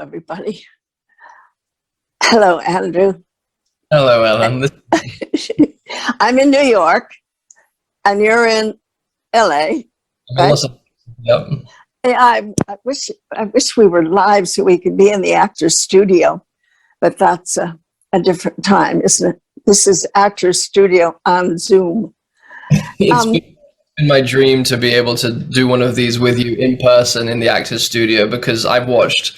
everybody. Hello, Andrew. Hello, Ellen. I'm in New York, and you're in LA, right? Awesome. Yep. I wish we were live so we could be in the actor's studio, but that's a different time, isn't it? This is actor's studio on Zoom. It's been my dream to be able to do one of these with you in person in the actor's studio, because I've watched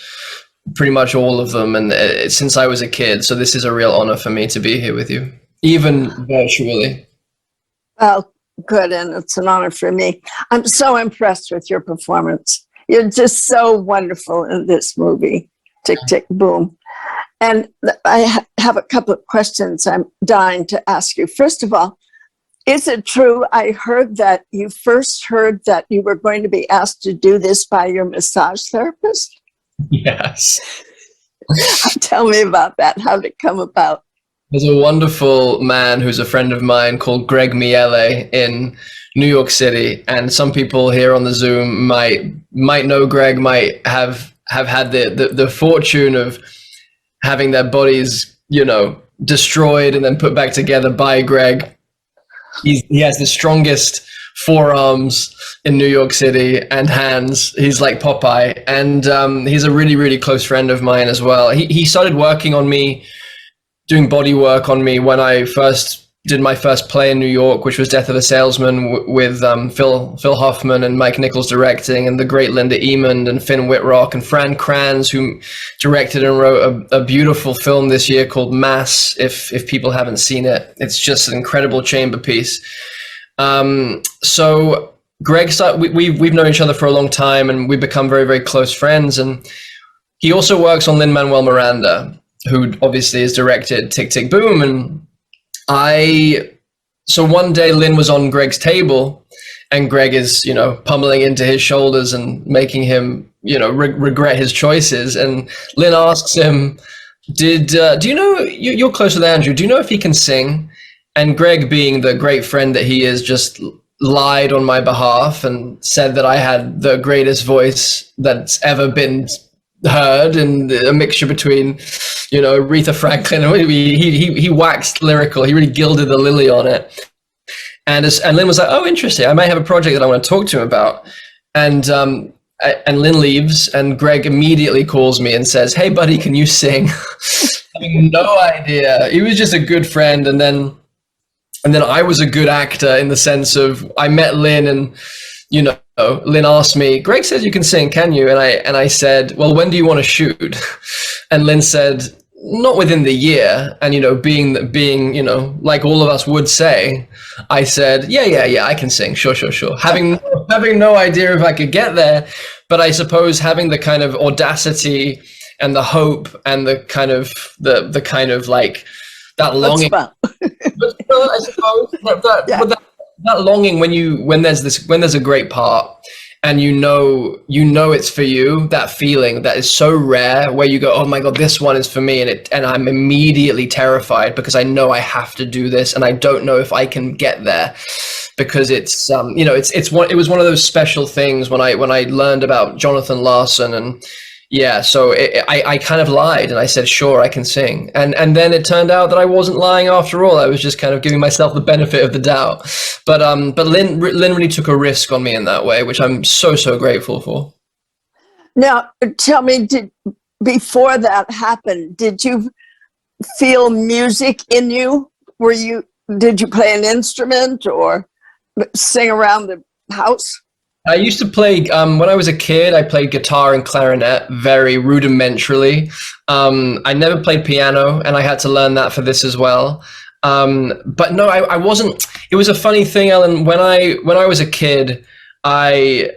pretty much all of them and since I was a kid. So this is a real honor for me to be here with you, even virtually. Well, good, and it's an honor for me. I'm so impressed with your performance. You're just so wonderful in this movie, Tick, Tick, Boom. And I have a couple of questions I'm dying to ask you. First of all, is it true I heard that you first heard that you were going to be asked to do this by your massage therapist? Yes. Tell me about that. How did it come about? There's a wonderful man who's a friend of mine called Greg Miele in New York City, and some people here on the Zoom might know Greg, might have had the fortune of having their bodies, destroyed and then put back together by Greg. He has the strongest forearms in New York City and hands. He's like Popeye, and he's a really, really close friend of mine as well. He started working on me, doing body work on me when I first did my first play in New York, which was Death of a Salesman, with Phil Hoffman and Mike Nichols directing, and the great Linda Emond and Finn Whitrock and Fran Kranz, who directed and wrote a beautiful film this year called Mass. If people haven't seen it, it's just an incredible chamber piece. So Greg, we've known each other for a long time, and we've become very, very close friends. And he also works on Lin-Manuel Miranda, who obviously has directed Tick, Tick, Boom. And so one day Lin was on Greg's table, and Greg is, pummeling into his shoulders and making him, regret his choices. And Lin asks him, do you know, you're close with Andrew, do you know if he can sing? And Greg, being the great friend that he is, just lied on my behalf and said that I had the greatest voice that's ever been heard, and a mixture between, Aretha Franklin. He waxed lyrical. He really gilded the lily on it. And Lin was like, "Oh, interesting. I might have a project that I want to talk to him about." And Lin leaves, and Greg immediately calls me and says, "Hey, buddy, can you sing?" Having no idea. He was just a good friend, and then I was a good actor in the sense of I met Lin, and Lin asked me, "Greg says you can sing, can you?" And I said, "Well, when do you want to shoot?" And Lin said, "Not within the year." And being like all of us would say, I said, yeah, I can sing, sure. Having no idea if I could get there, but I suppose having the kind of audacity and the hope and the kind of like that longing. I suppose that longing when there's a great part, and it's for you, that feeling that is so rare, where you go, "Oh my God, this one is for me," and I'm immediately terrified because I know I have to do this, and I don't know if I can get there, because it was one of those special things when I learned about Jonathan Larson. And yeah, so I kind of lied, and I said, "Sure, I can sing." And then it turned out that I wasn't lying after all. I was just kind of giving myself the benefit of the doubt. But Lin really took a risk on me in that way, which I'm so grateful for. Now, tell me, before that happened, did you feel music in you? Did you play an instrument or sing around the house? I used to play, when I was a kid, I played guitar and clarinet very rudimentarily. I never played piano, and I had to learn that for this as well. But no, I wasn't. It was a funny thing, Ellen. When I was a kid, I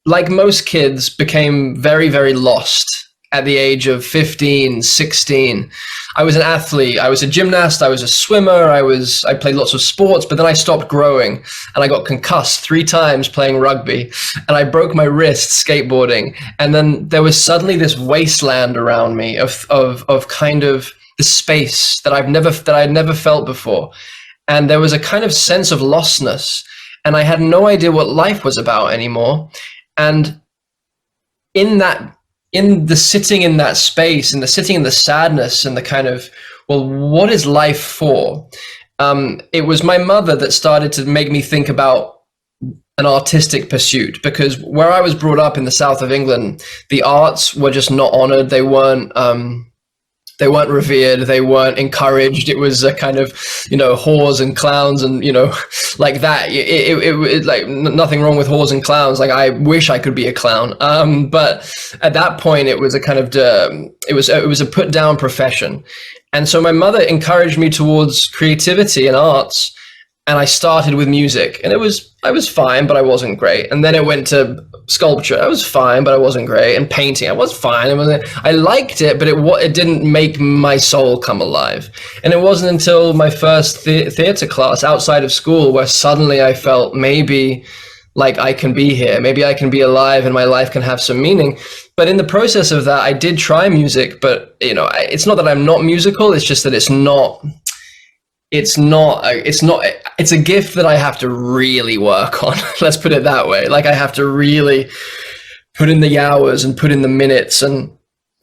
like most kids became very, very lost at the age of 15, 16. I was an athlete. I was a gymnast. I was a swimmer. I played lots of sports, but then I stopped growing, and I got concussed 3 times playing rugby, and I broke my wrist skateboarding. And then there was suddenly this wasteland around me of kind of the space that I'd never felt before. And there was a kind of sense of lostness, and I had no idea what life was about anymore. And in in the sitting in that space, and the sitting in the sadness, and the kind of, well, what is life for? It was my mother that started to make me think about an artistic pursuit, because where I was brought up in the south of England, the arts were just not honored. They weren't revered. They weren't encouraged. It was a kind of, whores and clowns and, like that. It like nothing wrong with whores and clowns. Like, I wish I could be a clown. But at that point, it was a kind of, it was a put down profession. And so my mother encouraged me towards creativity and arts. And I started with music, and I was fine, but I wasn't great. And then it went to sculpture. I was fine, but I wasn't great. And painting, I was fine. I liked it, but it didn't make my soul come alive. And it wasn't until my first theater class outside of school where suddenly I felt maybe like I can be here. Maybe I can be alive and my life can have some meaning. But in the process of that, I did try music, but it's not that I'm not musical. It's just that it's a gift that I have to really work on. Let's put it that way. Like, I have to really put in the hours and put in the minutes and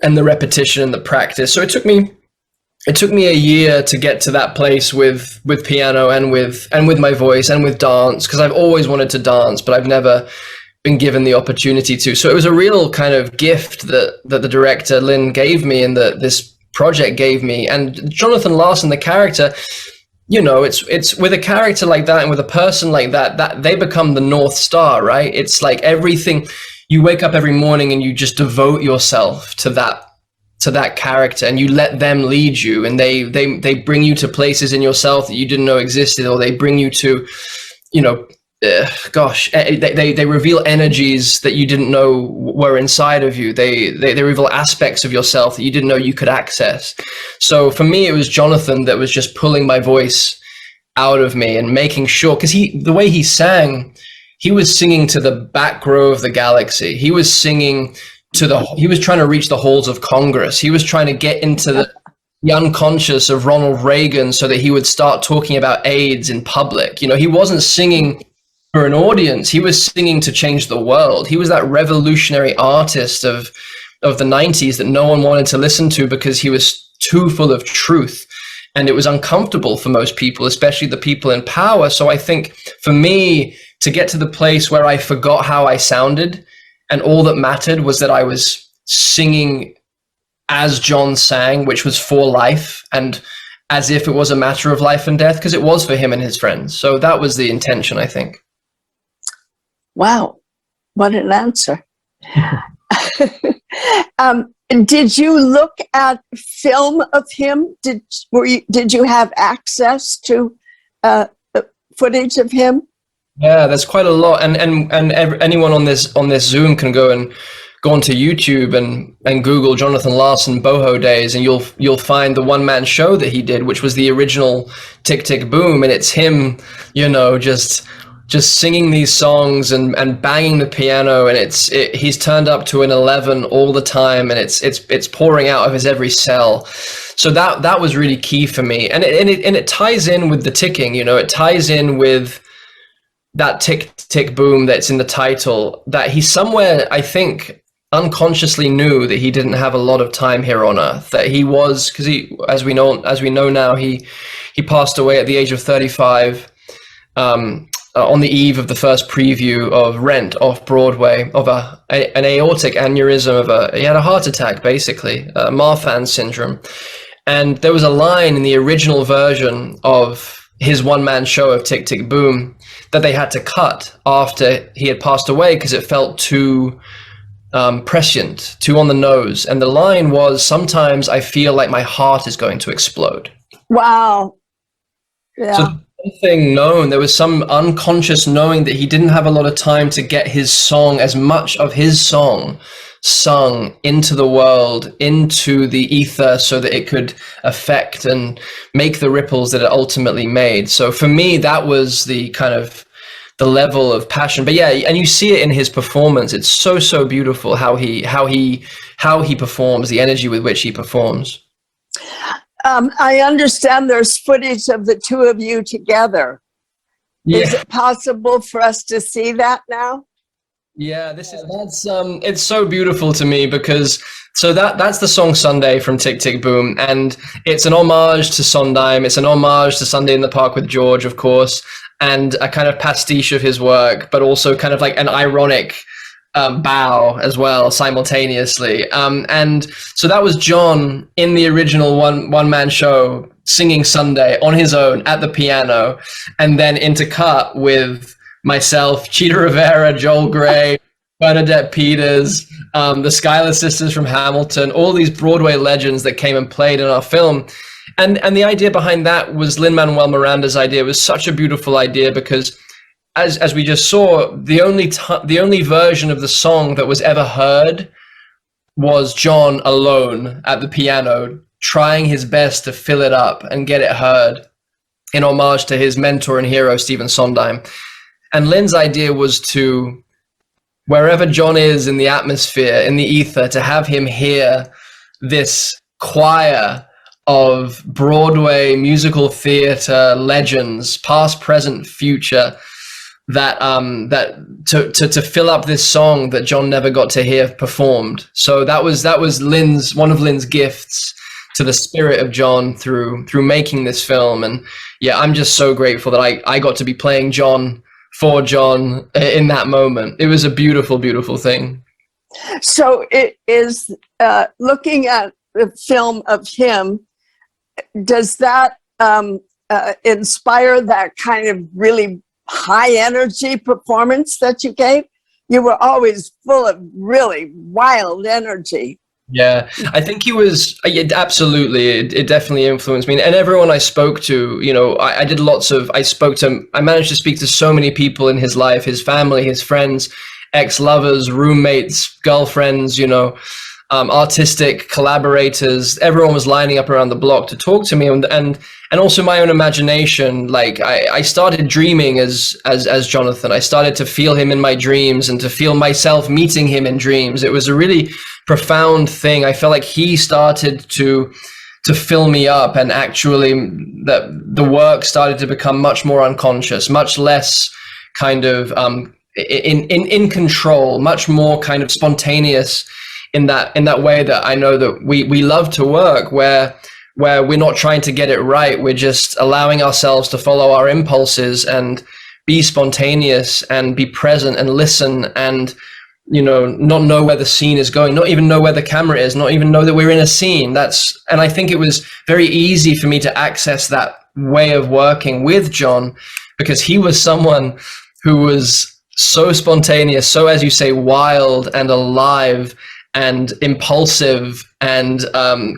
the repetition and the practice. So it took me a year to get to that place with piano and with my voice and with dance, because I've always wanted to dance, but I've never been given the opportunity to. So it was a real kind of gift that the director Lynn gave me, and that this project gave me. And Jonathan Larson, the character, it's with a character like that and with a person like that they become the North Star, right? It's like everything. You wake up every morning and you just devote yourself to that character, and you let them lead you, and they bring you to places in yourself that you didn't know existed, or they bring you to, they reveal energies that you didn't know were inside of you. They reveal aspects of yourself that you didn't know you could access. So for me, it was Jonathan that was just pulling my voice out of me and making sure, because the way he sang, he was singing to the back row of the galaxy. He was singing he was trying to reach the halls of Congress. He was trying to get into the unconscious of Ronald Reagan so that he would start talking about AIDS in public. He wasn't singing for an audience. He was singing to change the world. He was that revolutionary artist of the 90s that no one wanted to listen to because he was too full of truth. And it was uncomfortable for most people, especially the people in power. So I think for me to get to the place where I forgot how I sounded, and all that mattered was that I was singing as John sang, which was for life, and as if it was a matter of life and death, because it was for him and his friends. So that was the intention, I think. Wow, what an answer. Did you look at film of him? Did you have access to footage of him? Yeah, there's quite a lot, and anyone on this Zoom can go onto YouTube and Google Jonathan Larson Boho Days, and you'll find the one-man show that he did, which was the original Tick Tick Boom, and it's him, just singing these songs and banging the piano, and he's turned up to an 11 all the time, and it's pouring out of his every cell. So that was really key for me, and it ties in with the ticking. It ties in with that tick tick boom that's in the title, that he somewhere, I think, unconsciously knew that he didn't have a lot of time here on earth, that he was, because as we know now, he passed away at the age of 35 on the eve of the first preview of Rent off Broadway, of an aortic aneurysm, he had a heart attack, basically, Marfan syndrome. And there was a line in the original version of his one-man show of Tick Tick Boom that they had to cut after he had passed away because it felt too prescient, too on the nose. And the line was, "Sometimes I feel like my heart is going to explode." Wow. Yeah. So there was some unconscious knowing that he didn't have a lot of time to get his song, as much of his song, sung into the world, into the ether, so that it could affect and make the ripples that it ultimately made. So for me, that was the kind of the level of passion. But yeah, and you see it in his performance. It's so beautiful how he performs, the energy with which he performs. I understand there's footage of the two of you together. Yeah. Is it possible for us to see that now? Yeah, that's it's so beautiful to me because that's the song Sunday from Tick Tick Boom, and it's an homage to Sondheim. It's an homage to Sunday in the Park with George, of course, and a kind of pastiche of his work, but also kind of like an ironic bow as well simultaneously. And so that was John in the original one man show singing Sunday on his own at the piano, and then intercut with myself, Cheetah Rivera, Joel Grey, Bernadette Peters, the Schuyler sisters from Hamilton, all these Broadway legends that came and played in our film. And the idea behind that was Lin-Manuel Miranda's idea. It was such a beautiful idea because as we just saw, the only version of the song that was ever heard was John alone at the piano, trying his best to fill it up and get it heard in homage to his mentor and hero, Stephen Sondheim. And Lin's idea was to, wherever John is in the atmosphere, in the ether, to have him hear this choir of Broadway musical theater legends, past, present, future, that to fill up this song that John never got to hear performed. So that was one of Lin's gifts to the spirit of John through making this film. And yeah, I'm just so grateful that I got to be playing John for John in that moment. It was a beautiful, beautiful thing. So it is looking at the film of him, does that inspire that kind of really high energy performance that you gave? You were always full of really wild energy. Yeah, I think he was, absolutely, it definitely influenced me. And everyone I spoke to, I managed to speak to so many people in his life, his family, his friends, ex-lovers, roommates, girlfriends, artistic collaborators. Everyone was lining up around the block to talk to me, and also my own imagination. Like I started dreaming as Jonathan. I started to feel him in my dreams and to feel myself meeting him in dreams. It was a really profound thing. I felt like he started to fill me up, and actually the work started to become much more unconscious, much less kind of in control, much more kind of spontaneous in that way that I know that we love to work, where we're not trying to get it right. We're just allowing ourselves to follow our impulses and be spontaneous and be present and listen and, not know where the scene is going, not even know where the camera is, not even know that we're in a scene. And I think it was very easy for me to access that way of working with John, because he was someone who was so spontaneous, so, as you say, wild and alive and impulsive and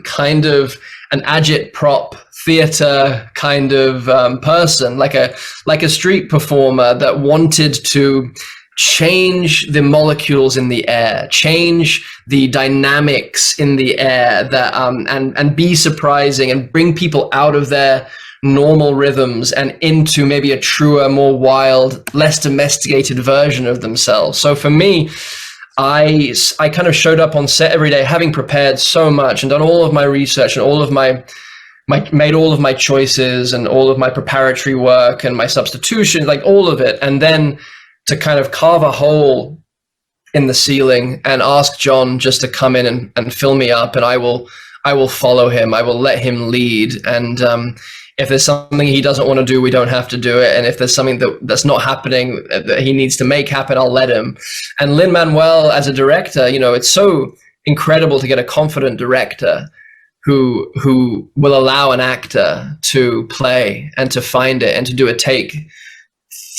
kind of an agitprop theater kind of person, like a street performer that wanted to change the molecules in the air, change the dynamics in the air, that and be surprising and bring people out of their normal rhythms and into maybe a truer, more wild, less domesticated version of themselves. So for me, I kind of showed up on set every day, having prepared so much and done all of my research and all of made all of my choices and all of my preparatory work and my substitution, like all of it. And then to kind of carve a hole in the ceiling and ask John just to come in and fill me up, and I will follow him. I will let him lead. And if there's something he doesn't want to do, we don't have to do it. And if there's something that's not happening that he needs to make happen, I'll let him. And Lin-Manuel, as a director, it's so incredible to get a confident director who will allow an actor to play and to find it and to do a take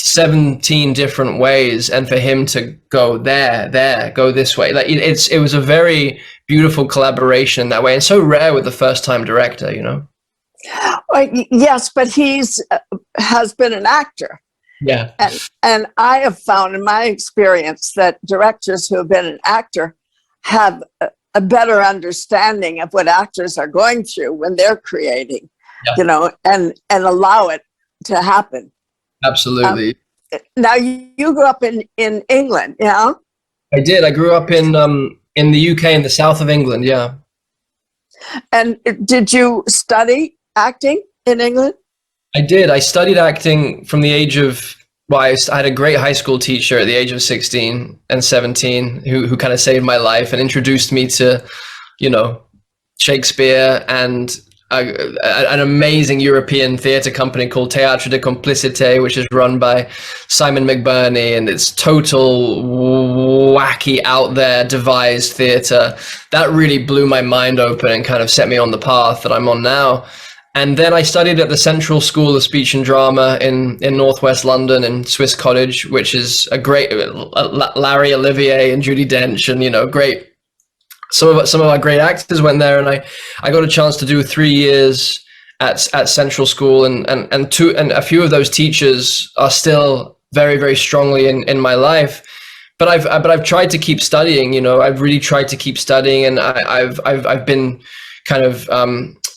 17 different ways, and for him to go there, go this way. Like it was a very beautiful collaboration that way, and so rare with the first time director, Yes, but he's has been an actor. Yeah. And I have found in my experience that directors who have been an actor have a better understanding of what actors are going through when they're creating, and allow it to happen. Absolutely. Now you grew up in England, yeah? I did. I grew up in the UK, in the south of England, yeah. And did you study acting in England? I did. I studied acting from the age of well, I had a great high school teacher at the age of 16 and 17 who kind of saved my life and introduced me to, you know, Shakespeare and an amazing European theatre company called Théâtre de Complicité, which is run by Simon McBurney, and it's total wacky, out there, devised theatre. That really blew my mind open and kind of set me on the path that I'm on now. And then I studied at the Central School of Speech and Drama in Northwest London in Swiss Cottage, which is a great, Larry Olivier and Judi Dench, and, you know, great. Some of our great actors went there, and I got a chance to do 3 years at Central School, and a few of those teachers are still very, very strongly in my life. But I've tried to keep studying. You know, I've really tried to keep studying, and I've been kind of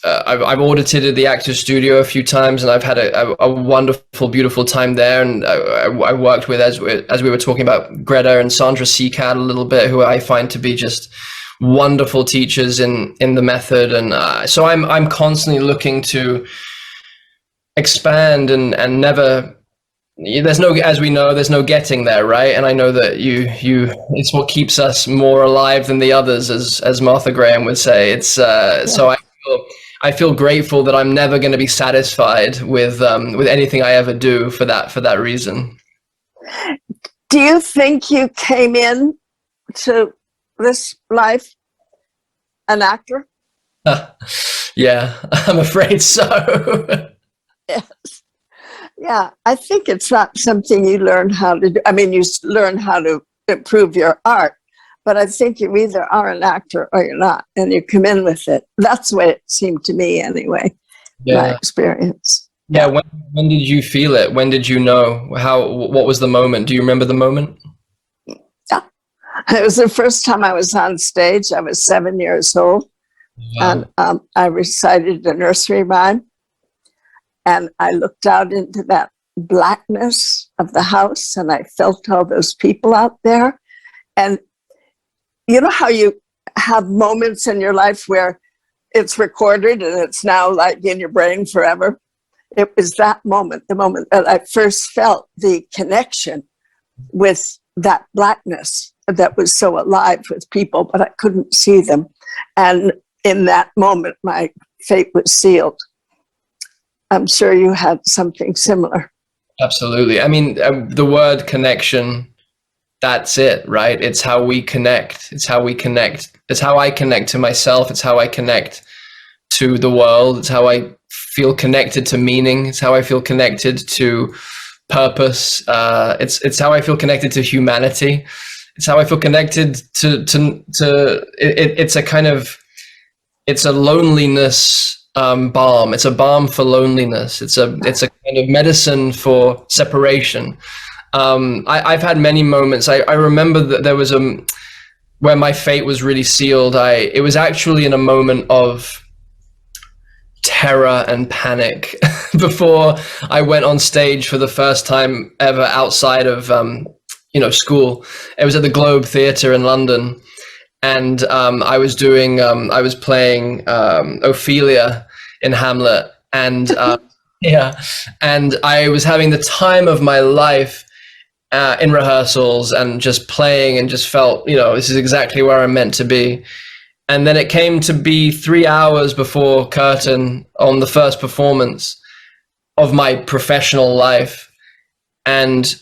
I've audited at the Actors Studio a few times, and I've had a wonderful, beautiful time there. And I worked with, as we were talking about, Greta and Sandra Seacat a little bit, who I find to be just wonderful teachers in the method. And so I'm constantly looking to expand and never, there's no, as we know, there's no getting there, right? And I know that you it's what keeps us more alive than the others, as Martha Graham would say. It's so I feel grateful that I'm never going to be satisfied with anything I ever do for that reason. Do you think you came in to this life an actor? Yeah, I'm afraid so. Yes. Yeah, I think it's not something you learn how to do. I mean, you learn how to improve your art, but I think you either are an actor or you're not, and you come in with it. That's the way it seemed to me anyway, my experience. Yeah, when did you feel it? When did you know? What was the moment? Do you remember the moment? Yeah, it was the first time I was on stage. I was 7 years old. Wow. And I recited a nursery rhyme, and I looked out into that blackness of the house, and I felt all those people out there. And you know how you have moments in your life where it's recorded and it's now like in your brain forever? It was that moment, the moment that I first felt the connection with that blackness that was so alive with people, but I couldn't see them. And in that moment, my fate was sealed. I'm sure you had something similar. Absolutely. I mean, the word connection, that's it, right? It's how we connect. It's how we connect. It's how I connect to myself. It's how I connect to the world. It's how I feel connected to meaning. It's how I feel connected to purpose. It's how I feel connected to humanity. It's how I feel connected to it's a kind of, it's a loneliness balm. It's a balm for loneliness. It's a kind of medicine for separation. I've had many moments. I remember that there was where my fate was really sealed. It was actually in a moment of terror and panic before I went on stage for the first time ever outside of school. It was at the Globe Theatre in London. And I was playing Ophelia in Hamlet, and and I was having the time of my life in rehearsals and just playing, and just felt, this is exactly where I'm meant to be. And then it came to be 3 hours before curtain on the first performance of my professional life, and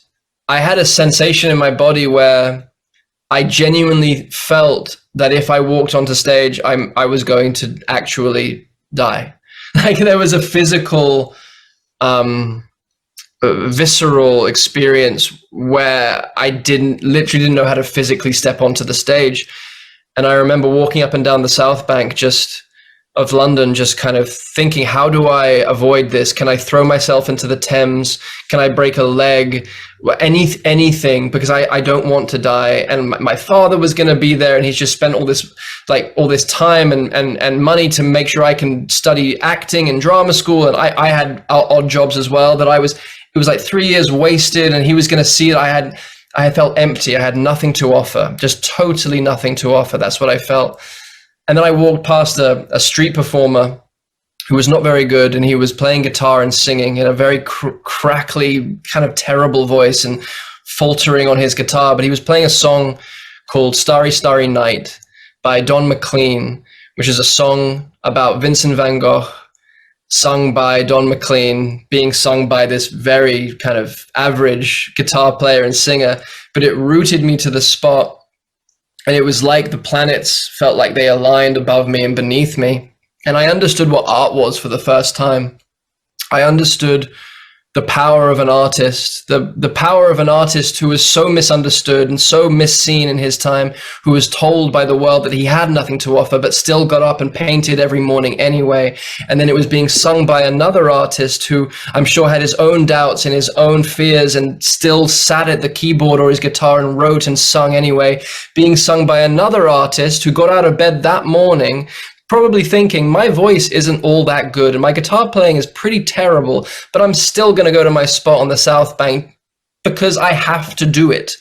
I had a sensation in my body where I genuinely felt that if I walked onto stage, I was going to actually die. Like, there was a physical, visceral experience where I literally didn't know how to physically step onto the stage. And I remember walking up and down the South Bank of London, just kind of thinking, how do I avoid this? Can I throw myself into the Thames? Can I break a leg? Anything, because I don't want to die. And my father was going to be there, and he's just spent all this time and money to make sure I can study acting and drama school. And I had odd jobs as well it was like 3 years wasted, and he was going to see it. I felt empty. I had nothing to offer, just totally nothing to offer. That's what I felt. And then I walked past a street performer who was not very good, and he was playing guitar and singing in a very crackly, kind of terrible voice and faltering on his guitar. But he was playing a song called Starry, Starry Night by Don McLean, which is a song about Vincent van Gogh, sung by Don McLean, being sung by this very kind of average guitar player and singer. But it rooted me to the spot, and it was like the planets felt like they aligned above me and beneath me. And I understood what art was for the first time. I understood the power of an artist, the power of an artist who was so misunderstood and so misseen in his time, who was told by the world that he had nothing to offer, but still got up and painted every morning anyway. And then it was being sung by another artist who I'm sure had his own doubts and his own fears and still sat at the keyboard or his guitar and wrote and sung anyway, being sung by another artist who got out of bed that morning probably thinking, my voice isn't all that good and my guitar playing is pretty terrible, but I'm still going to go to my spot on the South Bank because I have to do it.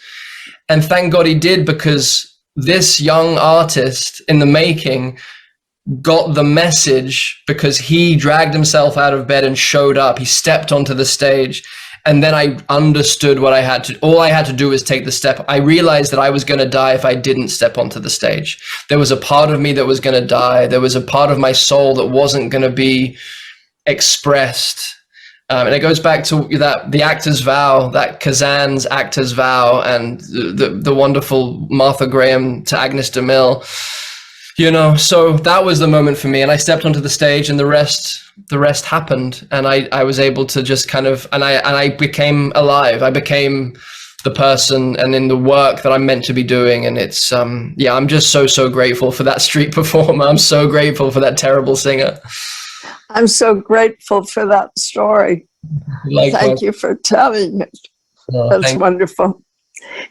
And thank God he did, because this young artist in the making got the message, because he dragged himself out of bed and showed up. He stepped onto the stage. And then I understood what I had to, all I had to do was take the step. I realized that I was going to die if I didn't step onto the stage. There was a part of me that was going to die. There was a part of my soul that wasn't going to be expressed. And it goes back to that, the actor's vow, that Kazan's actor's vow, and the wonderful Martha Graham to Agnes de Mille. You know, so that was the moment for me, and I stepped onto the stage, and the rest happened, and I was able to just kind of, and I became alive. I became the person and in the work that I'm meant to be doing, and it's yeah, I'm just so grateful for that street performer. I'm so grateful for that terrible singer. I'm so grateful for that story. Likewise. Thank you for telling it. That's wonderful.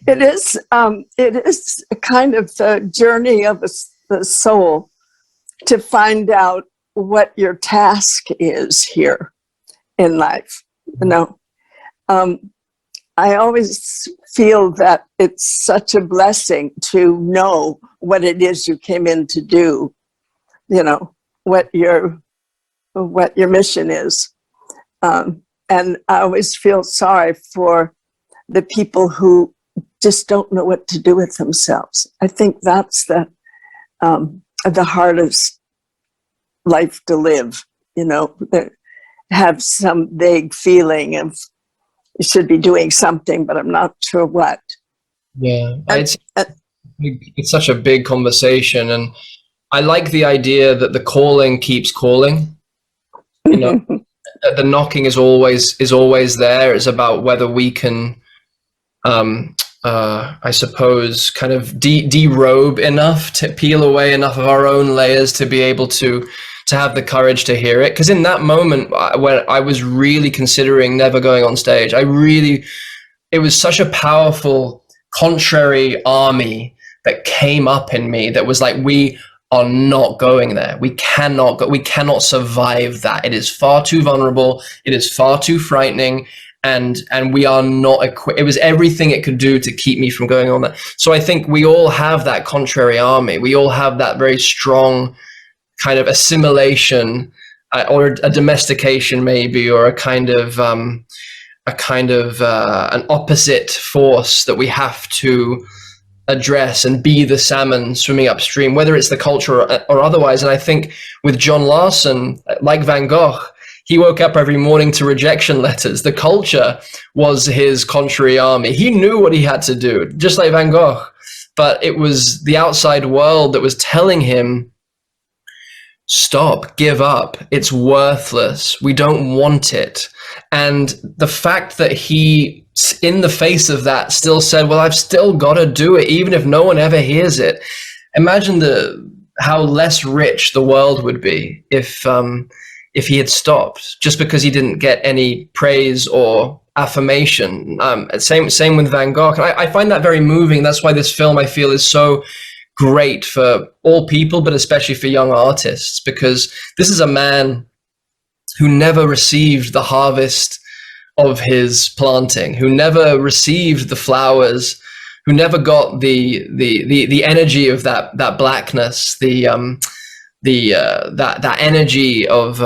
It is a kind of the journey of the soul to find out what your task is here in life. You know, I always feel that it's such a blessing to know what it is you came in to do, you know, what your mission is. And I always feel sorry for the people who just don't know what to do with themselves. I think that's the hardest life to live, you know, that have some vague feeling of you should be doing something, but I'm not sure what. Yeah, it's such a big conversation, and I like the idea that the calling keeps calling. You know, the knocking is always there. It's about whether we can, I suppose, kind of derobe enough, to peel away enough of our own layers to be able to have the courage to hear it. Because in that moment when I was really considering never going on stage, it was such a powerful contrary army that came up in me that was like, we are not going there. We cannot survive that. It is far too vulnerable. It is far too frightening. And we are not equipped. It was everything it could do to keep me from going on that. So I think we all have that contrary army. We all have that very strong kind of assimilation or a domestication maybe, or a kind of an opposite force that we have to address and be the salmon swimming upstream, whether it's the culture or otherwise. And I think with John Larson, like Van Gogh, he woke up every morning to rejection letters. The culture was his contrary army. He knew what he had to do, just like Van Gogh, but it was the outside world that was telling him, stop, give up, it's worthless, we don't want it. And the fact that he, in the face of that, still said, well, I've still got to do it, even if no one ever hears it. Imagine how less rich the world would be if he had stopped, just because he didn't get any praise or affirmation. Same with Van Gogh. And I find that very moving. That's why this film, I feel, is so great for all people, but especially for young artists, because this is a man who never received the harvest of his planting, who never received the flowers, who never got the energy of that blackness, the that energy of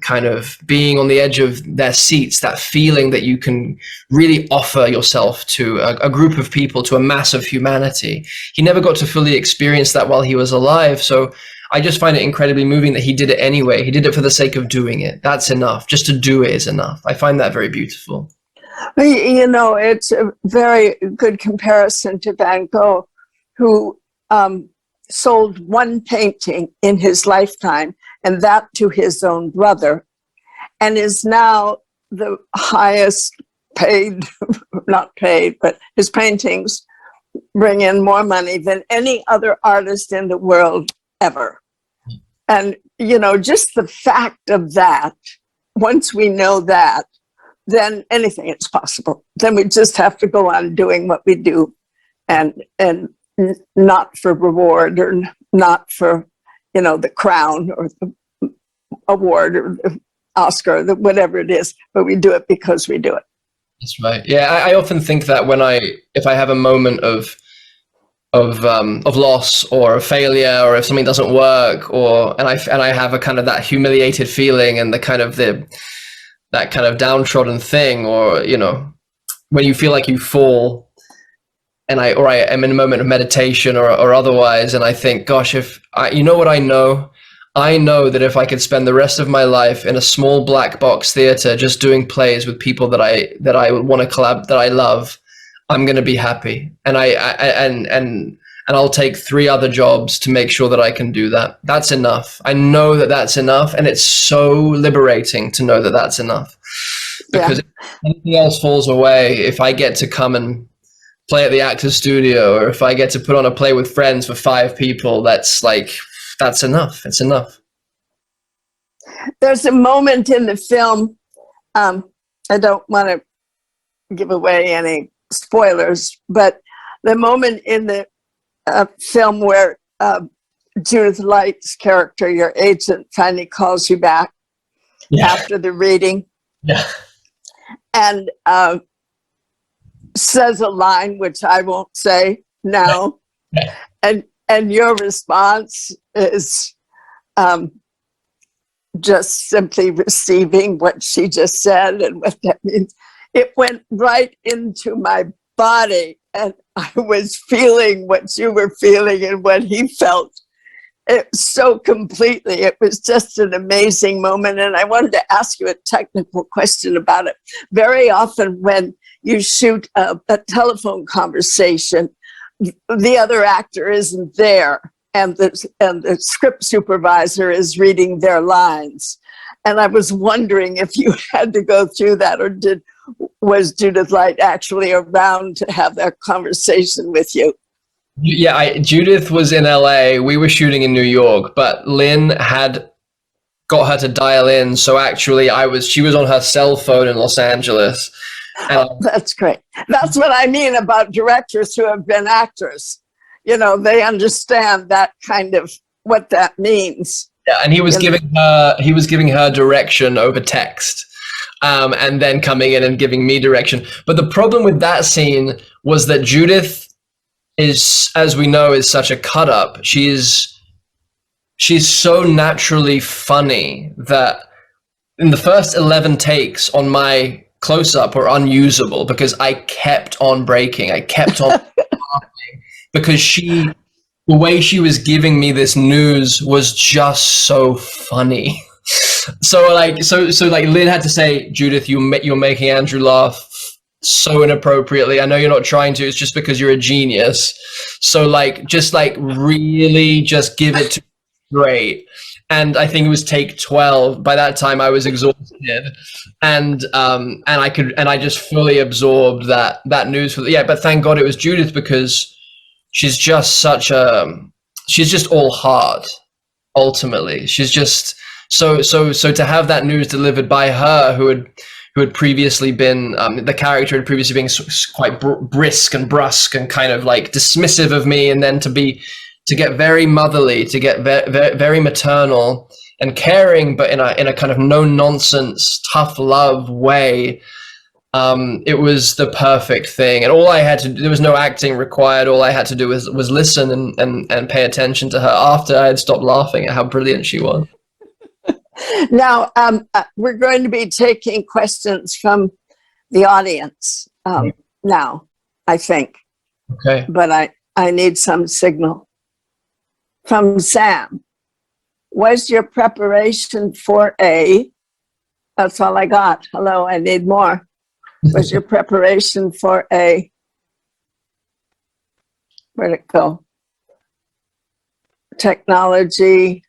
kind of being on the edge of their seats, that feeling that you can really offer yourself to a group of people, to a mass of humanity. He never got to fully experience that while he was alive. So I just find it incredibly moving that he did it anyway. He did it for the sake of doing it. That's enough. Just to do it is enough. I find that very beautiful. You know, it's a very good comparison to Van Gogh, who sold one painting in his lifetime, and that to his own brother, and is now the highest paid, not paid, but his paintings bring in more money than any other artist in the world ever. And, you know, just the fact of that, once we know that, then anything is possible. Then we just have to go on doing what we do, and not for reward, or not for, you know, the crown or the award or the Oscar, whatever it is, but we do it because we do it. That's right. Yeah, I often think that if I have a moment of loss or a failure, or if something doesn't work, and I have a kind of that humiliated feeling, and that kind of downtrodden thing, or, you know, when you feel like you fall, and I am in a moment of meditation or otherwise, and I think, gosh, you know what I know? I know that if I could spend the rest of my life in a small black box theater just doing plays with people that I would want to collab, that I love, I'm going to be happy. And I'll take 3 other jobs to make sure that I can do that. That's enough. I know that that's enough, and it's so liberating to know that that's enough. Because if anything else falls away, if I get to come and play at the Actors Studio, or if I get to put on a play with friends for 5 people, that's enough. It's enough. There's a moment in the film, I don't want to give away any spoilers, but the moment in the film where Judith Light's character, your agent, finally calls you back after the reading, and says a line which I won't say now, and your response is just simply receiving what she just said and what that means. It went right into my body, and I was feeling what you were feeling and what he felt. It so completely. It was just an amazing moment, and I wanted to ask you a technical question about it. Very often when you shoot a telephone conversation, the other actor isn't there, and the script supervisor is reading their lines. And I was wondering if you had to go through that, or was Judith Light actually around to have that conversation with you? Yeah, Judith was in LA. We were shooting in New York, but Lynn had got her to dial in. So actually, she was on her cell phone in Los Angeles. That's great. That's what I mean about directors who have been actors. You know, they understand that kind of what that means. Yeah, and he was giving her direction over text, and then coming in and giving me direction. But the problem with that scene was that Judith is, as we know, is such a cut up. She's so naturally funny that in the first 11 takes on my close-up were unusable because I kept on breaking. I kept on laughing because the way she was giving me this news was just so funny. So Lynn had to say, Judith, you're making Andrew laugh so inappropriately. I know you're not trying to, it's just because you're a genius. So really just give it to great. And I think it was take 12. By that time I was exhausted, and I just fully absorbed that news. But thank God it was Judith, because she's just she's just all heart. Ultimately, she's just so to have that news delivered by her, who had previously been the character had previously been quite brisk and brusque and kind of like dismissive of me, and then to get very motherly, to get very maternal and caring, but in a kind of no nonsense, tough love way. it was the perfect thing. And all I had to do, there was no acting required. All I had to do was listen and pay attention to her after I had stopped laughing at how brilliant she was. Now, we're going to be taking questions from the audience now, I think. Okay. But I need some signal. From Sam. Was your preparation for that's all I got. Hello, I need more. Was your preparation for where'd it go? Technology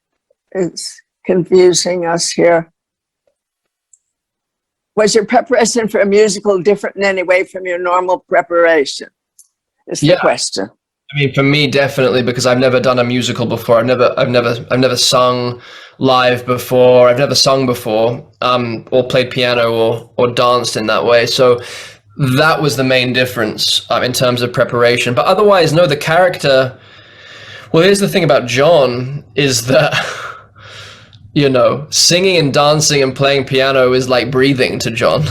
is confusing us here. Was your preparation for a musical different in any way from your normal preparation? Is the question. I mean, for me, definitely, because I've never done a musical before. I've never sung live before. I've never sung before, or played piano or danced in that way. So that was the main difference in terms of preparation. But otherwise, no, the character. Well, here's the thing about John is that, you know, singing and dancing and playing piano is like breathing to John.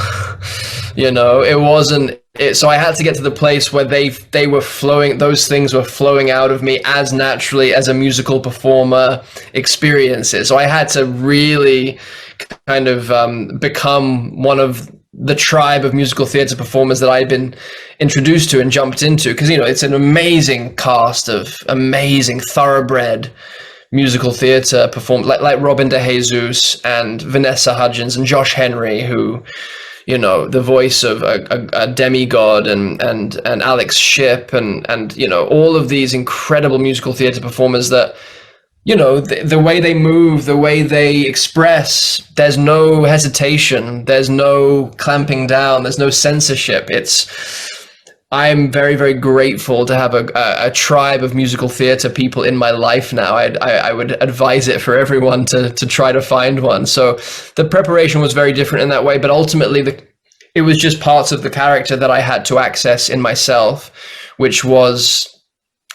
You know, it wasn't. So I had to get to the place where they were flowing, those things were flowing out of me as naturally as a musical performer experiences. So I had to really kind of become one of the tribe of musical theater performers that I'd been introduced to and jumped into. Because, you know, it's an amazing cast of amazing thoroughbred musical theater performers like Robin DeJesus and Vanessa Hudgens and Josh Henry, who, you know, the voice of a demigod, and Alex Shipp, and you know, all of these incredible musical theater performers that, you know, the way they move, the way they express, there's no hesitation, there's no clamping down, there's no censorship. I'm very, very grateful to have a tribe of musical theater people in my life now. I would advise it for everyone to try to find one. So the preparation was very different in that way, but ultimately it was just parts of the character that I had to access in myself, which was,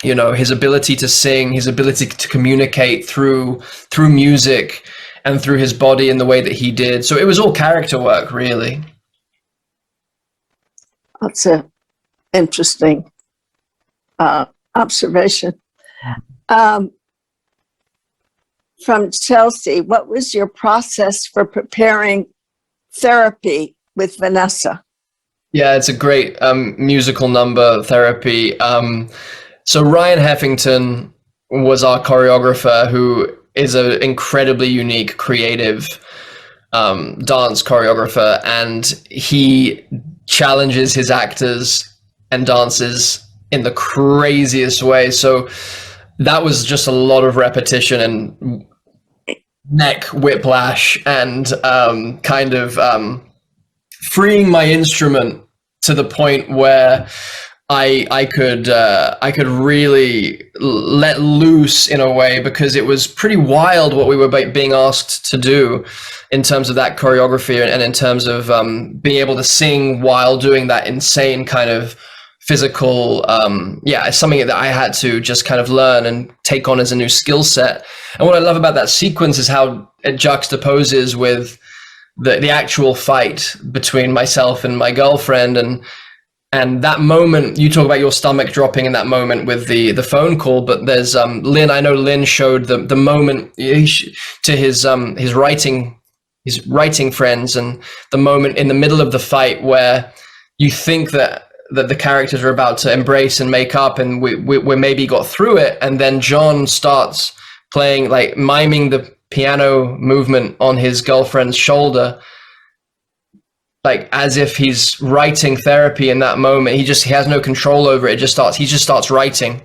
you know, his ability to sing, his ability to communicate through music and through his body in the way that he did. So it was all character work, really. That's an interesting observation. From Chelsea, what was your process for preparing Therapy with Vanessa? Yeah, it's a great musical number, Therapy. So Ryan Heffington was our choreographer, who is an incredibly unique, creative dance choreographer, and he challenges his actors and dancers in the craziest way. So that was just a lot of repetition and neck whiplash and kind of freeing my instrument to the point where I could really let loose in a way, because it was pretty wild what we were being asked to do in terms of that choreography and in terms of being able to sing while doing that insane kind of physical, it's something that I had to just kind of learn and take on as a new skill set. And what I love about that sequence is how it juxtaposes with the actual fight between myself and my girlfriend, and that moment. You talk about your stomach dropping in that moment with the phone call, but there's Lynn. I know Lynn showed the moment to his writing friends, and the moment in the middle of the fight where you think that the characters are about to embrace and make up, and we maybe got through it, and then John starts playing, like miming the piano movement on his girlfriend's shoulder, like as if he's writing Therapy in that moment. He has no control over it. He just starts writing,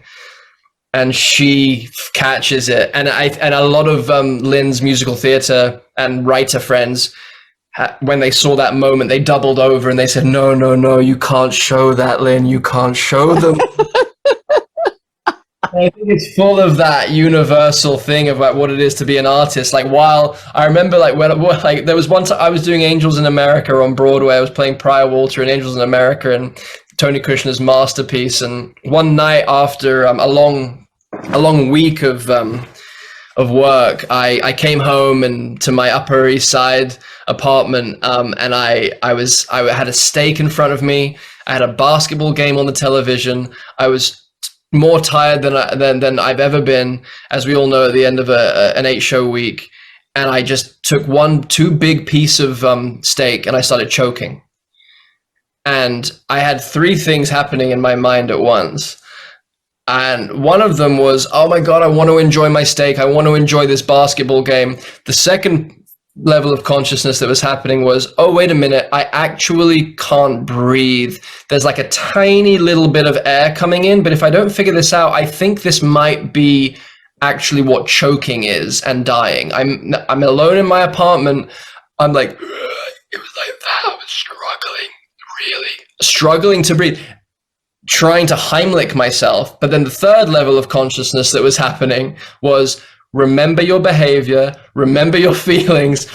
and she catches it. And a lot of Lynn's musical theater and writer friends, when they saw that moment, they doubled over and they said, no, you can't show that, Lynn. You can't show them. I think it's full of that universal thing about what it is to be an artist. Like, while I remember, like there was one time I was doing Angels in America on Broadway. I was playing Prior Walter in Angels in America and Tony Kushner's masterpiece. And one night after a long week of of work, I came home and to my Upper East Side apartment, and I had a steak in front of me. I had a basketball game on the television. I was more tired than I've ever been, as we all know, at the end of an 8-show week. And I just took two big piece of steak and I started choking. And I had 3 things happening in my mind at once. And one of them was, oh my God, I want to enjoy my steak. I want to enjoy this basketball game. The second level of consciousness that was happening was, oh, wait a minute, I actually can't breathe. There's like a tiny little bit of air coming in, but if I don't figure this out, I think this might be actually what choking is and dying. I'm alone in my apartment. I'm like, it was like that. I was struggling to breathe, trying to Heimlich myself. But then the third level of consciousness that was happening was, remember your behavior, remember your feelings,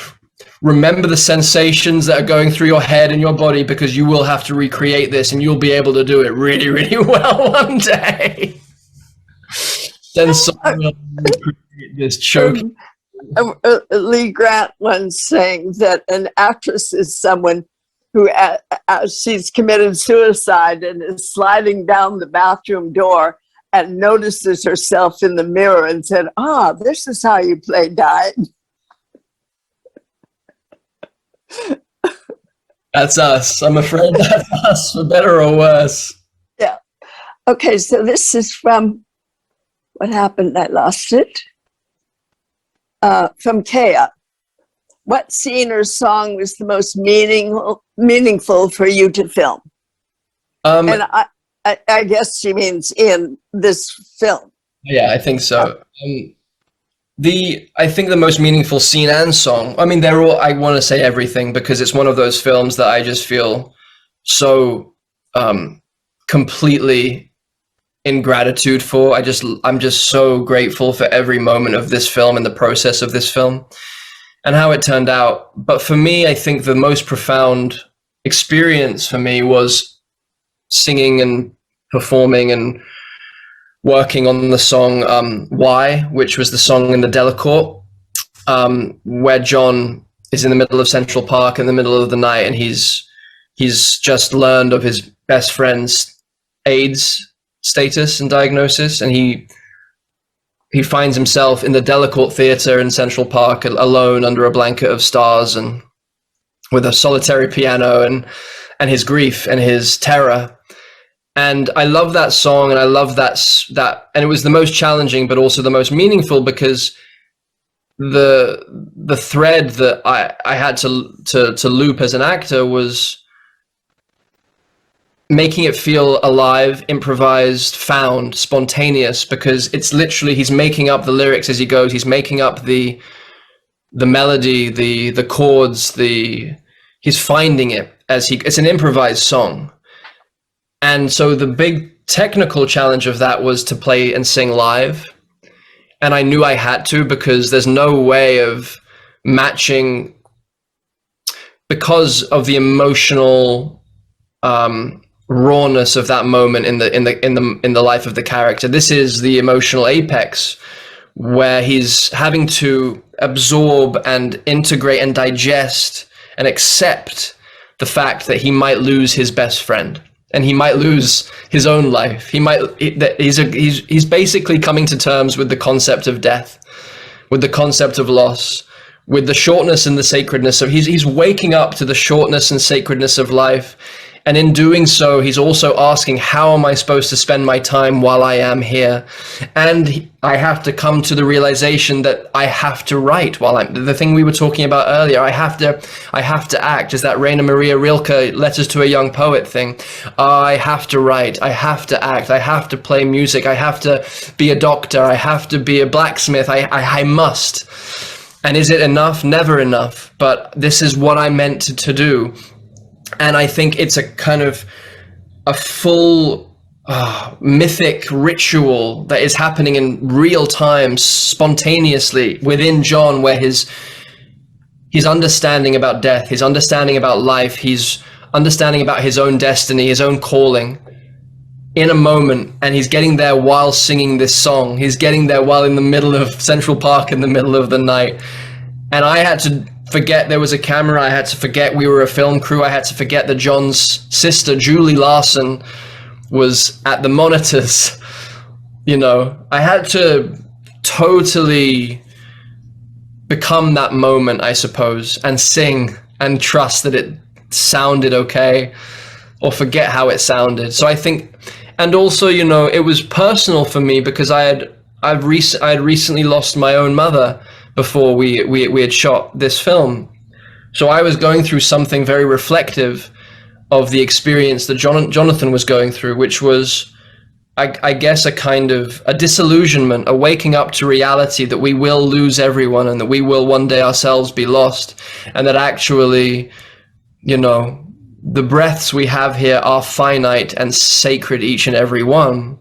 remember the sensations that are going through your head and your body, because you will have to recreate this and you'll be able to do it really, really well one day. Then someone will recreate this choking. Lee Grant once saying that an actress is someone who, she's committed suicide and is sliding down the bathroom door and notices herself in the mirror and said, this is how you play dying. That's us. I'm afraid that's us, for better or worse. Yeah. Okay, so this is from, what happened? I lost it. From Kea. What scene or song was the most meaningful for you to film? And I guess she means in this film. Yeah, I think so. I think the most meaningful scene and song, I mean, they're all, I want to say everything, because it's one of those films that I just feel so completely in gratitude for. I'm just so grateful for every moment of this film and the process of this film and how it turned out. But for me, I think the most profound experience for me was singing and performing and working on the song Why, which was the song in the Delacourt, where John is in the middle of Central Park in the middle of the night, and he's just learned of his best friend's AIDS status and diagnosis, and he finds himself in the Delacourt Theatre in Central Park alone under a blanket of stars and with a solitary piano and his grief and his terror. And I love that song, and I love that, and it was the most challenging, but also the most meaningful, because the thread that I had to loop as an actor was making it feel alive, improvised, found, spontaneous, because it's literally, he's making up the lyrics as he goes. He's making up the melody, the chords, he's finding it as it's an improvised song. And so the big technical challenge of that was to play and sing live. And I knew I had to, because there's no way of matching, because of the emotional rawness of that moment in the life of the character. This is the emotional apex, where he's having to absorb and integrate and digest and accept the fact that he might lose his best friend. And he might lose his own life. He's basically coming to terms with the concept of death, with the concept of loss, with the shortness and the sacredness of. He's waking up to the shortness and sacredness of life, and in doing so, he's also asking, how am I supposed to spend my time while I am here? And I have to come to the realization that I have to write while the thing we were talking about earlier. I have to act. Is that Rainer Maria Rilke Letters to a Young Poet thing? I have to write. I have to act. I have to play music. I have to be a doctor. I have to be a blacksmith. I must. And is it enough? Never enough. But this is what I'm meant to do. And I think it's a kind of a full mythic ritual that is happening in real time, spontaneously within John, where his understanding about death, his understanding about life, his understanding about his own destiny, his own calling, in a moment, and he's getting there while singing this song. He's getting there while in the middle of Central Park in the middle of the night. And I had to forget there was a camera. I had to forget we were a film crew. I had to forget that John's sister, Julie Larson, was at the monitors. You know, I had to totally become that moment, I suppose, and sing and trust that it sounded okay, or forget how it sounded. So I think, and also, you know, it was personal for me because I had recently lost my own mother before we had shot this film. So I was going through something very reflective of the experience that Jonathan was going through, which was, I guess, a kind of a disillusionment, a waking up to reality that we will lose everyone and that we will one day ourselves be lost, and that actually, you know, the breaths we have here are finite and sacred, each and every one.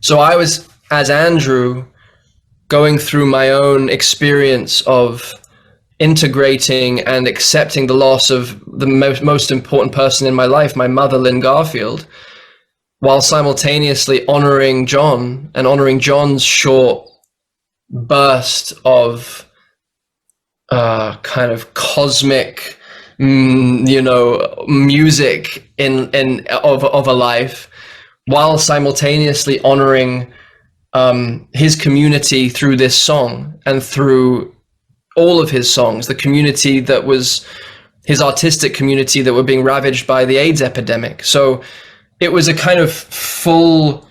So I was, as Andrew, going through my own experience of integrating and accepting the loss of the most important person in my life, my mother, Lynn Garfield, while simultaneously honoring John and honoring John's short burst of kind of cosmic, you know, music of a life, while simultaneously honoring his community through this song and through all of his songs, the community that was his artistic community that were being ravaged by the AIDS epidemic. So it was a kind of full,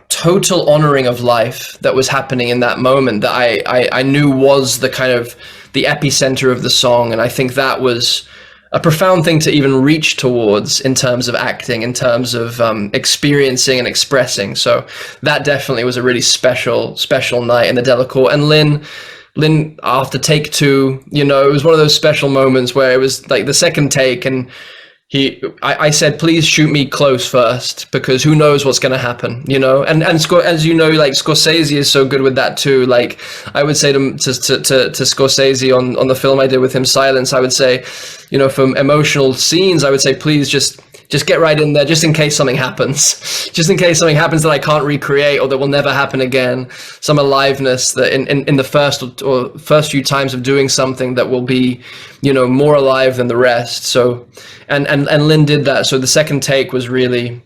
total honoring of life that was happening in that moment that I knew was the kind of the epicenter of the song. And I think that was a profound thing to even reach towards in terms of acting, in terms of experiencing and expressing. So that definitely was a really special night in the Delacour. And Lynn, after take two, you know, it was one of those special moments where it was like the second take, and I said, please shoot me close first, because who knows what's going to happen, you know? And as you know, like, Scorsese is so good with that too. Like, I would say to Scorsese on the film I did with him, Silence, I would say, you know, for emotional scenes, I would say, please just get right in there, just in case something happens. Just in case something happens that I can't recreate or that will never happen again. Some aliveness that in the first few times of doing something that will be, you know, more alive than the rest. So, and Lynn did that. So the second take was really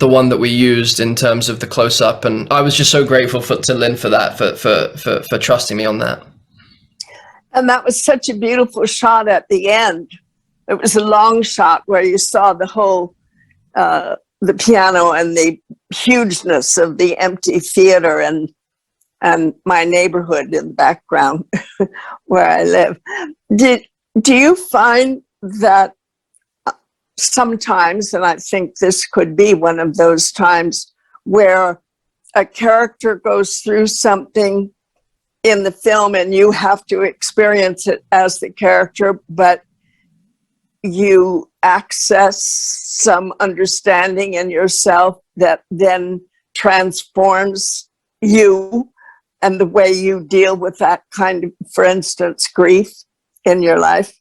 the one that we used in terms of the close up. And I was just so grateful to Lynn for that, for trusting me on that. And that was such a beautiful shot at the end. It was a long shot where you saw the whole, the piano and the hugeness of the empty theater and my neighborhood in the background where I live. Do you find that sometimes, and I think this could be one of those times, where a character goes through something in the film and you have to experience it as the character, but you access some understanding in yourself that then transforms you and the way you deal with that kind of, for instance, grief in your life?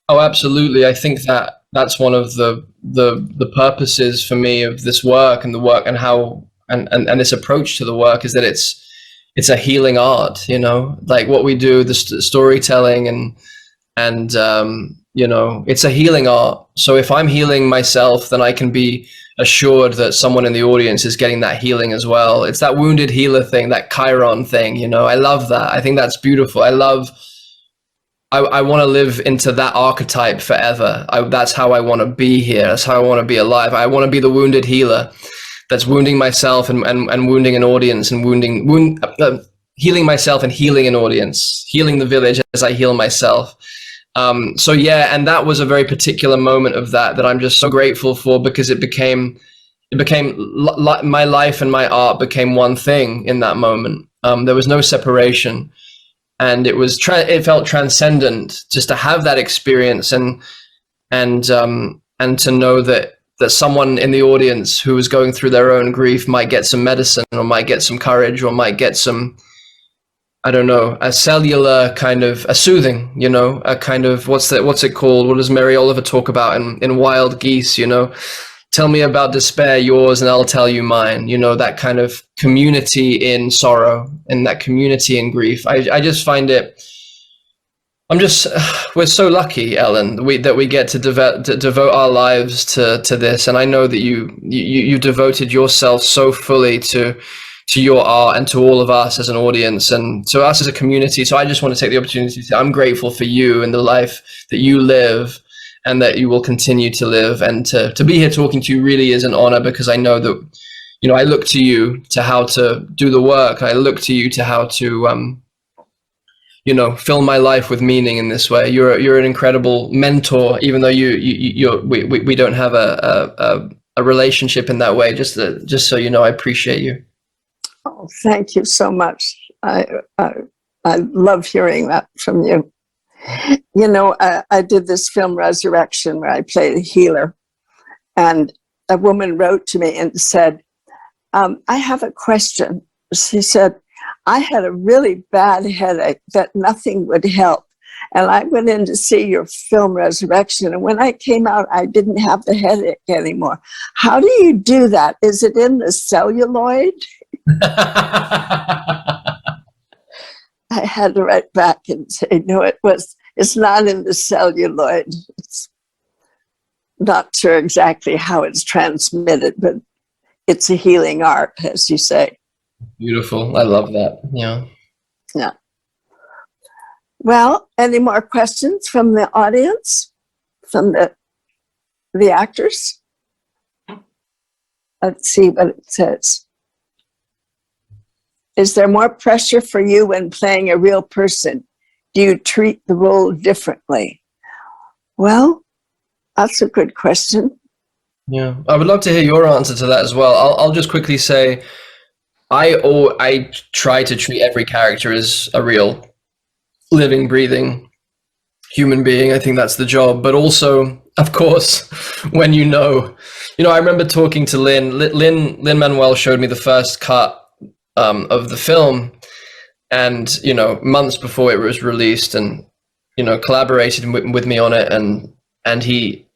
Oh, absolutely. I think that's one of the purposes for me of this work and how and this approach to the work, is that it's a healing art, you know, like what we do, the storytelling and you know, it's a healing art. So if I'm healing myself, then I can be assured that someone in the audience is getting that healing as well. It's that wounded healer thing, that Chiron thing, you know. I love that. I think that's beautiful. I want to live into that archetype forever. That's how I want to be here. That's how I want to be alive. I want to be the wounded healer that's wounding myself and wounding an audience, and healing myself and healing an audience, healing the village as I heal myself. So yeah, and that was a very particular moment of that I'm just so grateful for, because it became my life and my art became one thing in that moment. There was no separation, and it felt transcendent just to have that experience and to know that someone in the audience who was going through their own grief might get some medicine, or might get some courage, or might get some, I don't know, a cellular kind of a soothing, you know, a kind of, what's it called? What does Mary Oliver talk about in Wild Geese, you know, tell me about despair, yours, and I'll tell you mine. You know, that kind of community in sorrow and that community in grief. I just find it, we're so lucky, Ellen, that we get to devote our lives to this. And I know that you devoted yourself so fully to your art and to all of us as an audience and to us as a community. So I just want to take the opportunity to say I'm grateful for you and the life that you live and that you will continue to live. And to be here talking to you really is an honor, because I know that, you know, I look to you to how to do the work. I look to you to how to, you know, fill my life with meaning in this way. You're an incredible mentor, even though we don't have a relationship in that way. Just so you know, I appreciate you. Oh, thank you so much. I love hearing that from you. You know, I did this film Resurrection where I played a healer, and a woman wrote to me and said, I have a question. She said, I had a really bad headache that nothing would help. And I went in to see your film Resurrection. And when I came out, I didn't have the headache anymore. How do you do that? Is it in the celluloid? I had to write back and say, no, it's not in the celluloid. It's not sure exactly how it's transmitted, but it's a healing art, as you say. Beautiful. I love that. Yeah. Yeah. Well, any more questions from the audience, from the actors? Let's see what it says. Is there more pressure for you when playing a real person? Do you treat the role differently? Well, that's a good question. Yeah, I would love to hear your answer to that as well. I'll just quickly say, I try to treat every character as a real, living, breathing human being. I think that's the job. But also, of course, when you know, I remember talking to lin-manuel showed me the first cut of the film, and months before it was released, and collaborated with me on it, and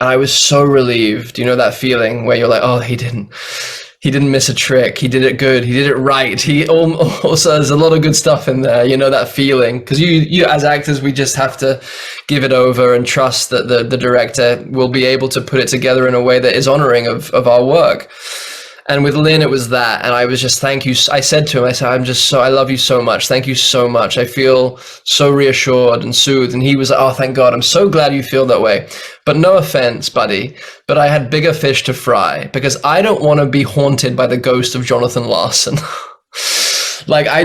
I was so relieved. That feeling where you're like, oh, he didn't miss a trick, he did it good, he did it right, he also there's a lot of good stuff in there, that feeling, because you as actors, we just have to give it over and trust that the director will be able to put it together in a way that is honoring of our work. And with Lin, it was that. And I was just, thank you. I said to him, I love you so much. Thank you so much. I feel so reassured and soothed. And he was like, oh, thank God. I'm so glad you feel that way. But no offense, buddy, but I had bigger fish to fry, because I don't want to be haunted by the ghost of Jonathan Larson. Like I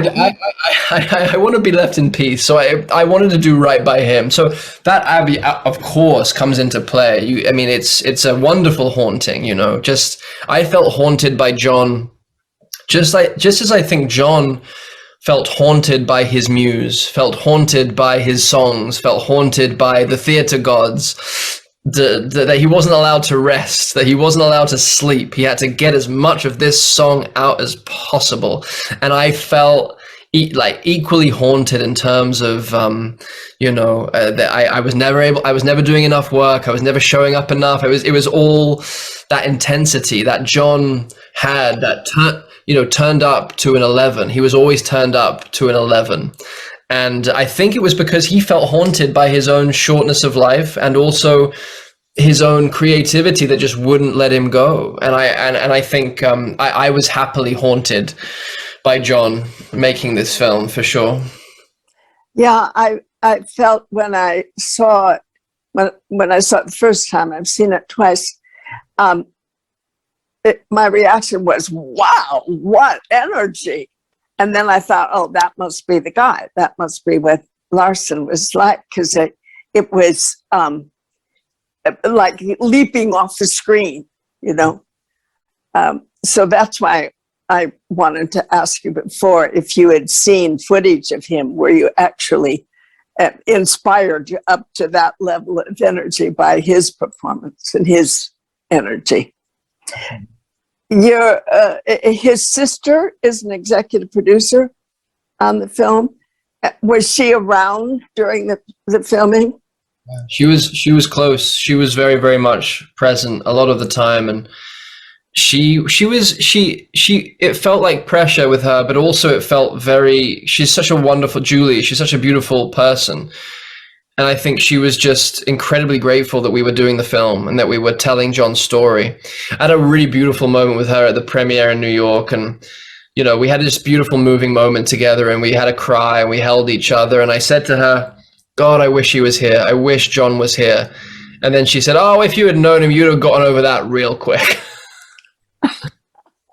want to be left in peace. So I wanted to do right by him. So that Abby, of course, comes into play. It's a wonderful haunting. I felt haunted by John, just as I think John felt haunted by his muse, felt haunted by his songs, felt haunted by the theater gods. That he wasn't allowed to rest, that he wasn't allowed to sleep. He had to get as much of this song out as possible. And I felt equally haunted in terms of, that I was never doing enough work. I was never showing up enough. It was all that intensity that John had that turned up to an 11. He was always turned up to an 11. And I think it was because he felt haunted by his own shortness of life, and also his own creativity that just wouldn't let him go. And I think I was happily haunted by John making this film, for sure. Yeah, I felt when I saw it, when I saw it the first time, I've seen it twice, my reaction was, wow, what energy. And then I thought, oh, that must be the guy. That must be what Larson was like, because it was like leaping off the screen, So that's why I wanted to ask you before if you had seen footage of him. Were you actually inspired up to that level of energy by his performance and his energy? His sister is an executive producer on the film. Was she around during the filming? She was close. She was very, very much present a lot of the time. And it felt like pressure with her, but also it felt she's such a wonderful Julie. She's such a beautiful person. And I think she was just incredibly grateful that we were doing the film and that we were telling John's story. I had a really beautiful moment with her at the premiere in New York. And, you know, we had this beautiful moving moment together, and we had a cry and we held each other. And I said to her, God, I wish he was here. I wish John was here. And then she said, oh, if you had known him, you'd have gotten over that real quick.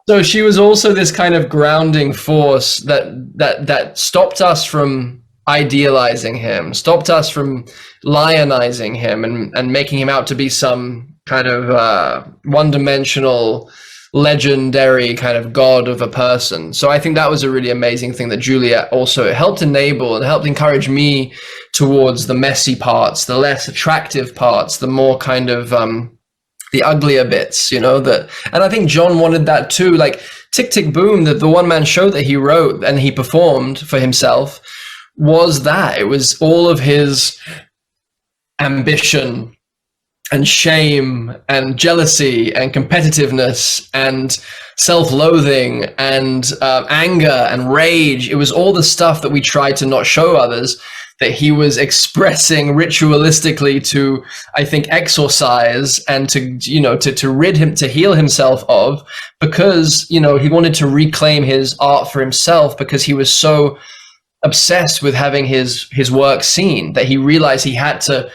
So she was also this kind of grounding force that stopped us from idealizing him, stopped us from lionizing him and making him out to be some kind of one-dimensional, legendary kind of god of a person. So I think that was a really amazing thing that Julia also helped enable and helped encourage me towards the messy parts, the less attractive parts, the more kind of the uglier bits, you know, and I think John wanted that too. Like Tick, Tick, Boom, the one-man show that he wrote and he performed for himself was that. It was all of his ambition and shame and jealousy and competitiveness and self-loathing and anger and rage. It was all the stuff that we tried to not show others, that he was expressing ritualistically to, I think, exorcise and to, you know, to rid him, to heal himself of, because, you know, he wanted to reclaim his art for himself, because he was so obsessed with having his work seen that he realized he had to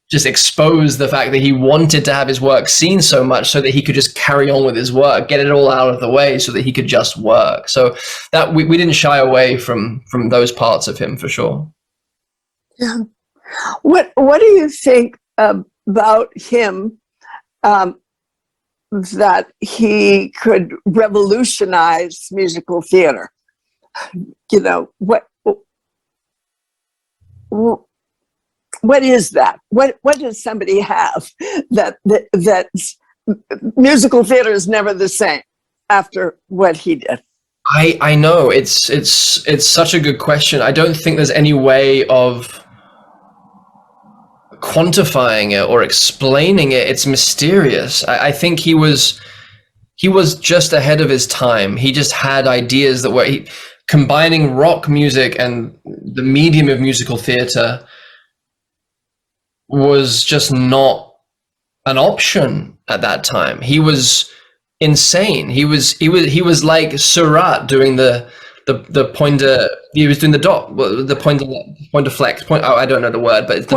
just expose the fact that he wanted to have his work seen so much so that he could just carry on with his work, get it all out of the way so that he could just work. So that we didn't shy away from those parts of him, for sure. Yeah. What do you think about him, that he could revolutionize musical theater? You know, what is that? What does somebody have that musical theater is never the same after what he did? I know it's such a good question. I don't think there's any way of quantifying it or explaining it. It's mysterious. I think he was just ahead of his time. He just had ideas that were combining rock music and the medium of musical theater was just not an option at that time. He was insane. He was like Surratt doing the pointer. He was doing the dot, the pointer flex. I don't know the word, but it's the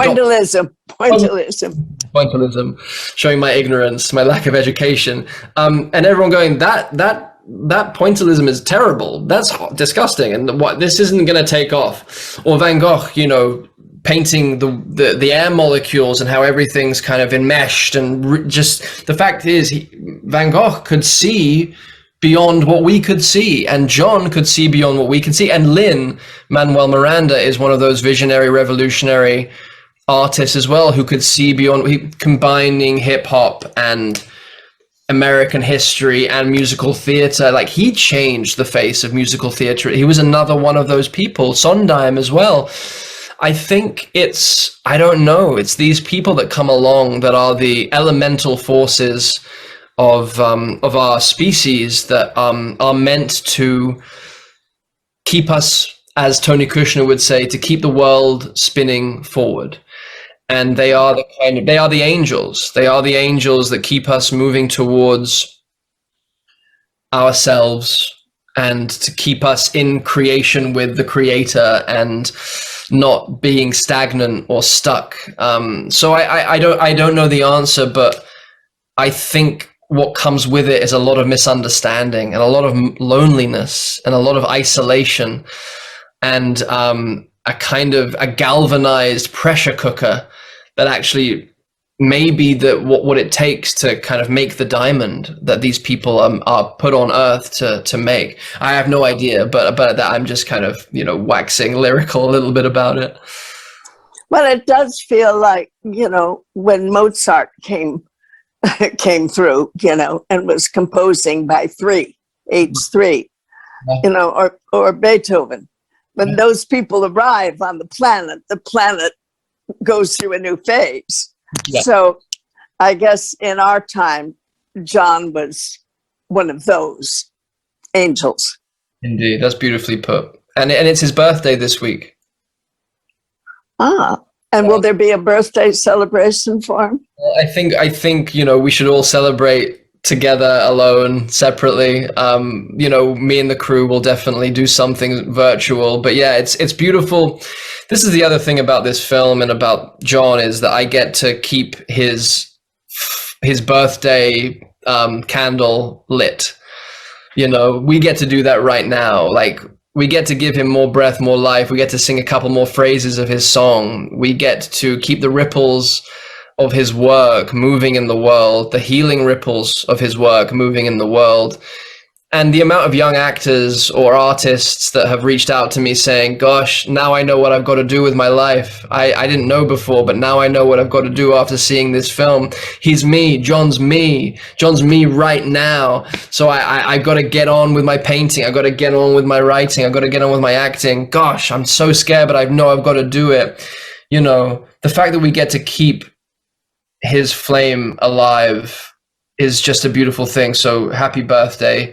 pointillism. Showing my ignorance, my lack of education, and everyone going that pointillism is terrible. That's disgusting, and what, this isn't going to take off. Or Van Gogh, you know, painting the air molecules and how everything's kind of enmeshed, and just the fact is Van Gogh could see beyond what we could see, and John could see beyond what we can see, and lin-manuel Miranda is one of those visionary, revolutionary artists as well, who could see beyond, combining hip-hop and American history and musical theater. Like, he changed the face of musical theater. He was another one of those people. Sondheim as well. I think I don't know, it's these people that come along that are the elemental forces of our species that are meant to keep us, as Tony Kushner would say, to keep the world spinning forward. And they are the angels. They are the angels that keep us moving towards ourselves and to keep us in creation with the creator and not being stagnant or stuck. So I don't know the answer, but I think what comes with it is a lot of misunderstanding and a lot of loneliness and a lot of isolation, and a kind of a galvanized pressure cooker that actually may be what it takes to kind of make the diamond that these people are put on earth to make. I have no idea, but that I'm just kind of, you know, waxing lyrical a little bit about it. Well, it does feel like, you know, when Mozart came through, you know, and was composing by age 3, you know, or Beethoven. When those people arrive on the planet goes through a new phase. Yeah. So I guess in our time, John was one of those angels. Indeed, that's beautifully put. And it's his birthday this week. Ah, and will there be a birthday celebration for him? I think we should all celebrate together, alone, separately. Me and the crew will definitely do something virtual. But yeah, it's beautiful. This is the other thing about this film and about John, is that I get to keep his birthday candle lit. We get to do that right now. Like, we get to give him more breath, more life. We get to sing a couple more phrases of his song. We get to keep the ripples of his work moving in the world, the healing ripples of his work moving in the world. And the amount of young actors or artists that have reached out to me saying, gosh, now I know what I've got to do with my life. I didn't know before, but now I know what I've got to do after seeing this film. He's me, John's me right now. So I got to get on with my painting. I got to get on with my writing. I got to get on with my acting. Gosh, I'm so scared, but I know I've got to do it. The fact that we get to keep his flame alive is just a beautiful thing. So happy birthday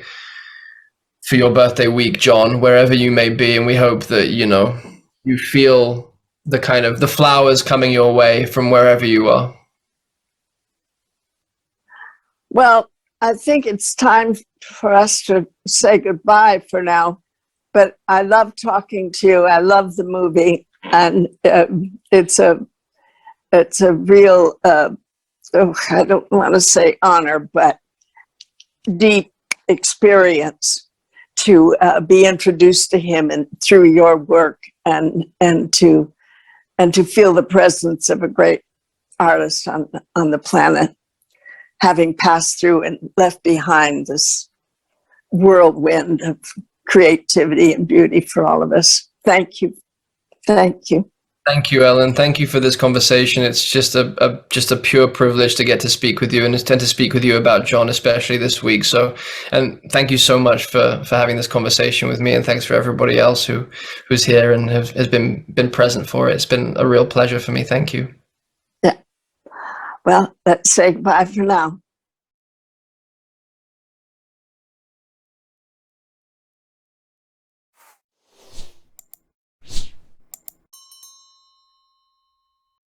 for your birthday week, John, wherever you may be. And we hope that, you feel the kind of the flowers coming your way from wherever you are. Well, I think it's time for us to say goodbye for now, but I love talking to you. I love the movie, and it's a real, I don't want to say honor, but deep experience to be introduced to him and through your work, and to feel the presence of a great artist on the planet, having passed through and left behind this whirlwind of creativity and beauty for all of us. Thank you. Thank you. Thank you, Ellen. Thank you for this conversation. It's just a pure privilege to get to speak with you, and to speak with you about John, especially this week. So, and thank you so much for having this conversation with me, and thanks for everybody else who's here and has been present for it. It's been a real pleasure for me. Thank you. Yeah. Well, let's say goodbye for now.